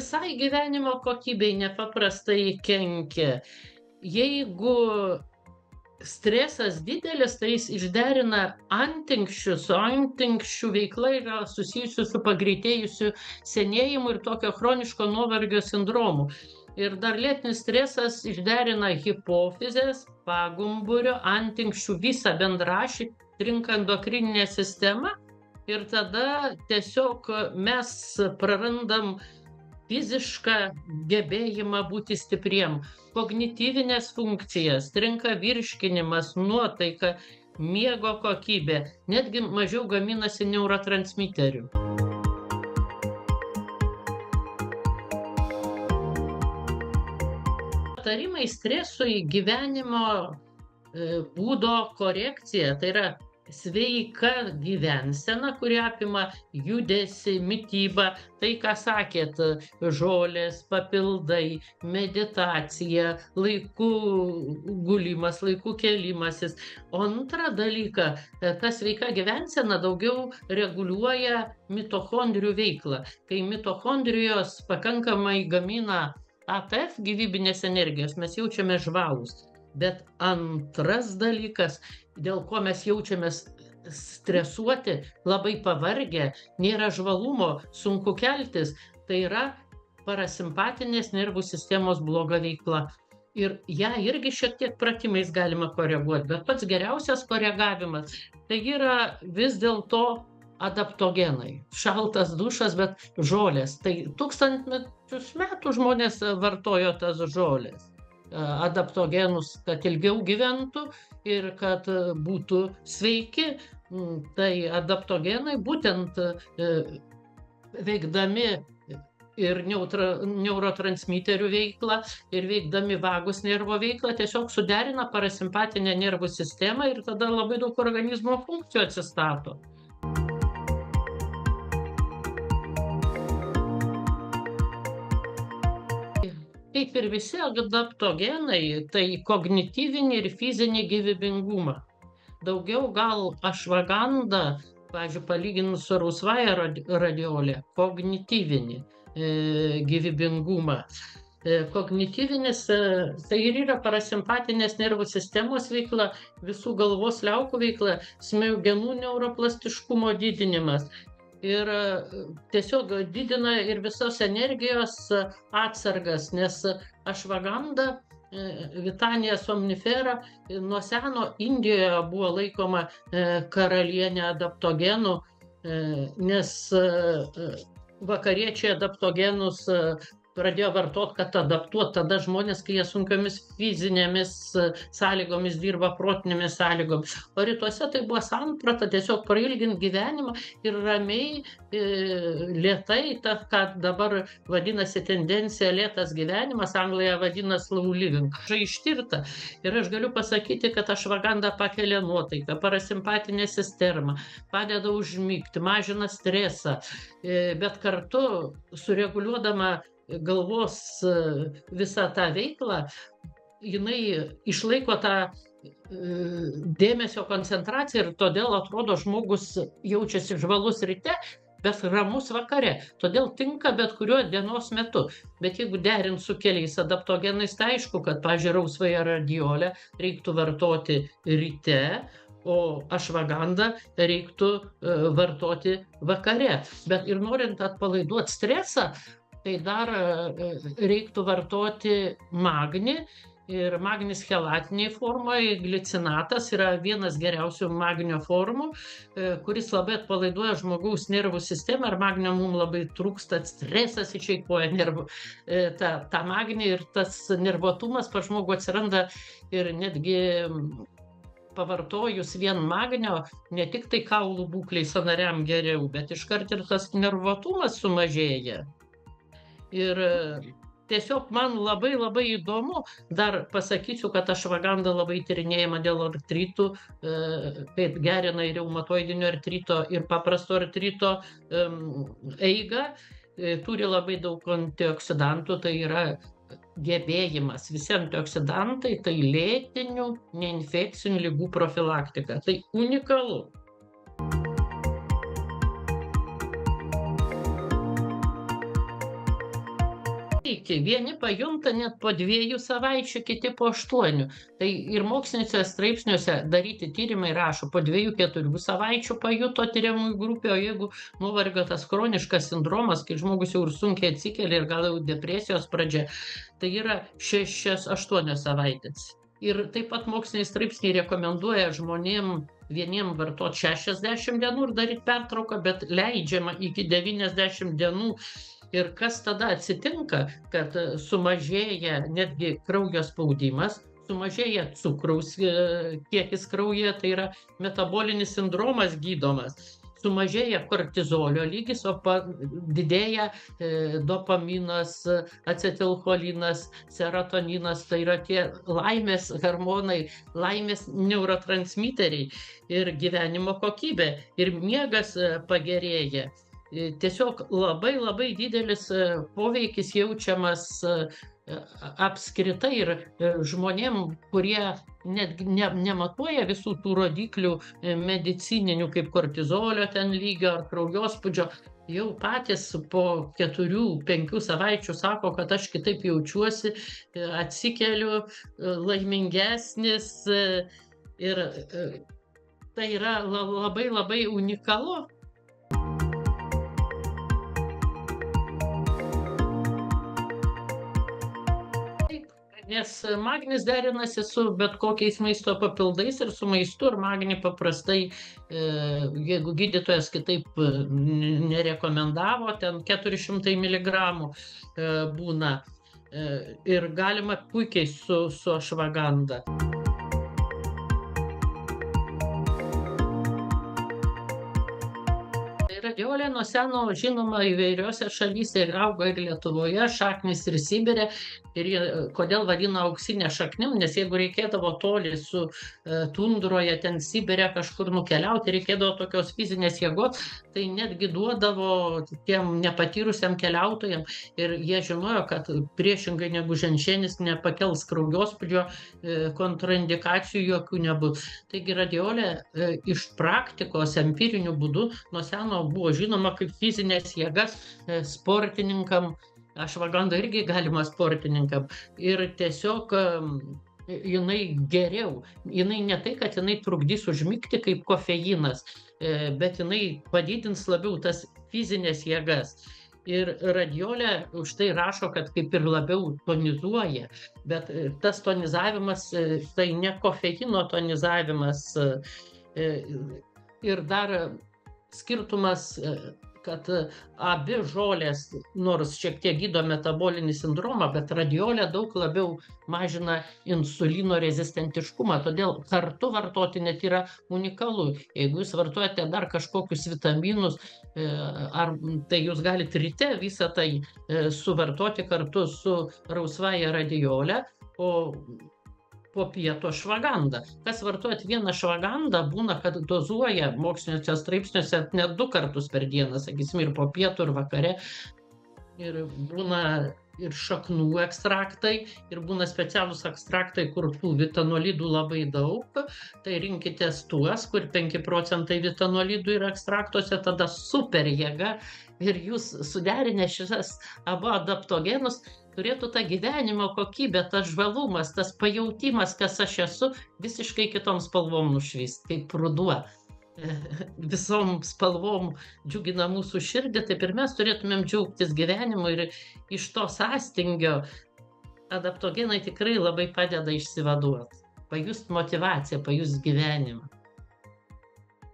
visai gyvenimo kokybei nepaprastai kenkia. Jeigu stresas didelis, tai jis išderina antinksčius, o antinksčių veikla yra susijusi su pagreitėjusiu senėjimu ir tokio chroniško nuovargio sindromu. Ir dar lėtinis stresas išderina hipofizės, pagumburio, antinksčių visą bendrašį, trinka endokrininę sistemą ir tada tiesiog mes prarandam fizišką gebėjimą būti stipriem, kognityvinės funkcijas, trinka virškinimas, nuotaika, miego kokybė, netgi mažiau gaminasi neurotransmiterių. Patarimai stresui gyvenimo būdo korekcija, tai yra sveika gyvensena, kuri apima judesį, mitybą, tai ką sakėt, žolės, papildai, meditacija, laiku gulimas, laiku kėlimasis. O antrą dalyką, ta sveika gyvensena daugiau reguliuoja mitochondrijų veiklą. Kai mitochondrijos pakankamai gamina ATF, gyvybinės energijos, mes jaučiame žvalūs. Bet antras dalykas, dėl ko mes jaučiamės stresuoti, labai pavargę, nėra žvalumo, sunku keltis, tai yra parasimpatinės nervų sistemos bloga veikla. Ir ją irgi šiek tiek pratimais galima koreguoti, bet pats geriausias koregavimas tai yra vis dėlto adaptogenai. Šaltas dušas, bet žolės. Tai tūkstantmečius metų žmonės vartojo tas žolės. Adaptogenus, kad ilgiau gyventų ir kad būtų sveiki. Tai adaptogenai būtent veikdami ir neurotransmiterių veiklą ir veikdami vagus nervo veiklą tiesiog suderina parasimpatinę nervų sistemą ir tada labai daug organizmo funkcijų atsistato. Kaip ir visi adaptogenai, tai kognityvinį ir fizinį gyvybingumą. Daugiau gal ašvaganda, pavyzdžiui, palyginus su rausvąja radiolė, kognityvinį gyvybingumą. Kognityvinis tai ir yra parasimpatinės nervų sistemos veikla, visų galvos liaukų veikla, smegenų neuroplastiškumo didinimas. Ir tiesiog didina ir visos energijos atsargas, nes ašvaganda, Vitanija somnifera, nuo seno Indijoje buvo laikoma karalienė adaptogenų, nes vakariečiai adaptogenus pradėjo vartot, kad adaptuot tada žmonės, kai jie sunkiomis fizinėmis sąlygomis dirba, protinėmis sąlygomis. O rytuose tai buvo samprata tiesiog prailginti gyvenimą ir ramiai, lėtai, ką dabar vadinasi tendencija lėtas gyvenimas, Anglijoje vadina slow living. Ištirta. Ir aš galiu pasakyti, kad ašvaganda pakelia nuotaiką, parasimpatinę sistemą, padeda užmigti, mažina stresą, bet kartu sureguliuodama galvos visą tą veiklą, jinai išlaiko tą dėmesio koncentraciją ir todėl atrodo žmogus jaučiasi žvalus ryte, bet ramus vakare. Todėl tinka bet kuriuo dienos metu. Bet jeigu derint su keliais adaptogenais, tai aišku, kad, pavyzdžiui, rausvąją radiolę reiktų vartoti ryte, o ašvagandą reiktų vartoti vakare. Bet ir norint atpalaiduoti stresą, tai dar reiktų vartoti magnį. Ir magnis chelatinėje formoje, glicinatas yra vienas geriausių magnio formų, kuris labai atpalaiduoja žmogaus nervų sistemą. Ir magnio mums labai trūksta, stresas išeikvoja tą magnį ir tas nervuotumas pas žmogų atsiranda ir netgi pavartojus vien magnio, ne tik tai kaulų būklei sąnariam geriau, bet iškart ir tas nervuotumas sumažėja. Ir tiesiog man labai įdomu, dar pasakysiu, kad ašvaganda labai tyrinėjama dėl artritų, kaip gerina ir reumatoidinio artrito ir paprasto artrito eigą, turi labai daug antioksidantų, tai yra gebėjimas. Visi antioksidantai tai lėtinių neinfekcinių ligų profilaktika. Tai unikalu. vieni pajunta net po 2 savaičių, kiti po 8. Tai ir moksliniuose straipsniuose daryti tyrimai rašo, po 2-4 savaičių pajuto tyriamųjų grupė, o jeigu nuovargio tas chroniškas sindromas, kai žmogus jau ir sunkiai atsikelia ir gal jau depresijos pradžia, tai yra 6-8 savaitės. Ir taip pat moksliniai straipsniai rekomenduoja žmonėm vieniem vartot 60 dienų ir daryti pertrauką, bet leidžiama iki 90 dienų. Ir kas tada atsitinka, kad sumažėja netgi kraujo spaudimas, sumažėja cukraus kiekis kraujyje, tai yra metabolinis sindromas gydomas, sumažėja kortizolio lygis, o didėja dopaminas, acetilcholinas, serotoninas, tai yra tie laimės hormonai, laimės neurotransmiteriai ir gyvenimo kokybė, ir miegas pagerėja. Tiesiog labai didelis poveikis jaučiamas apskritai ir žmonėm, kurie net nematuoja visų tų rodiklių medicininių, kaip kortizolio ten lygio ar kraujospūdžio, jau patys po 4-5 savaičių sako, kad aš kitaip jaučiuosi, atsikeliu laimingesnis ir tai yra labai unikalu. Nes magnis derinasi su bet kokiais maisto papildais ir su maistu, ir magnį paprastai, jeigu gydytojas kitaip nerekomendavo, ten 400 mg būna ir galima puikiai su ašvaganda. Radiolė nuo seno žinoma įvairiose šalyse ir auga ir Lietuvoje, šaknis ir Sibire. Ir kodėl vadina auksinė šaknim, nes jeigu reikėdavo toli su tundroje, ten Sibire kažkur nukeliauti, reikėdavo tokios fizinės jėgos, tai netgi duodavo tiem nepatyrusiam keliautojam ir jie žinojo, kad priešingai negu ženšenis nepakels kraujospūdžio, kontraindikacijų jokių nebus. Taigi radiolė iš praktikos empiriniu būdu nuo seno buvo žinoma kaip fizinės jėgas sportininkam, ašvaganda irgi galima sportininkam. Ir tiesiog jinai geriau. Jinai ne tai, kad jinai trukdys užmigti kaip kofeinas, bet jinai padidins labiau tas fizinės jėgas. Ir radiolė už tai rašo, kad kaip ir labiau tonizuoja, bet tas tonizavimas, tai ne kofeino tonizavimas. Ir dar skirtumas, kad abi žolės, nors šiek tiek gydo metabolinį sindromą, bet radiolė daug labiau mažina insulino rezistentiškumą, todėl kartu vartoti net yra unikalu. Jeigu jūs vartojate dar kažkokius vitaminus, tai jūs galite ryte visą tai suvartoti kartu su rausvąja radiolė, o po pietų ašvagandą. Kas vartojat vieną ašvagandą, būna, kad dozuoja moksliniuose straipsniuose net 2 kartus per dieną, sakysim, ir po pietų, ir vakare. Ir būna ir šaknų ekstraktai, ir būna specialūs ekstraktai, kur tų vitanolidų labai daug. Tai rinkitės tuos, kur 5 procentai vitanolidų yra ekstraktuose, tada super jėga. Ir jūs suderinę šitas abu adaptogenus turėtų tą gyvenimo kokybę, tas žvalumas, tas pajautimas, kas aš esu, visiškai kitom spalvom nušvyst, kaip ruduo. Visom spalvom džiugina mūsų širdį, taip ir mes turėtumėm džiaugtis gyvenimu ir iš to sąstingio adaptogenai tikrai labai padeda išsivaduoti, pajust motyvaciją, pajust gyvenimą.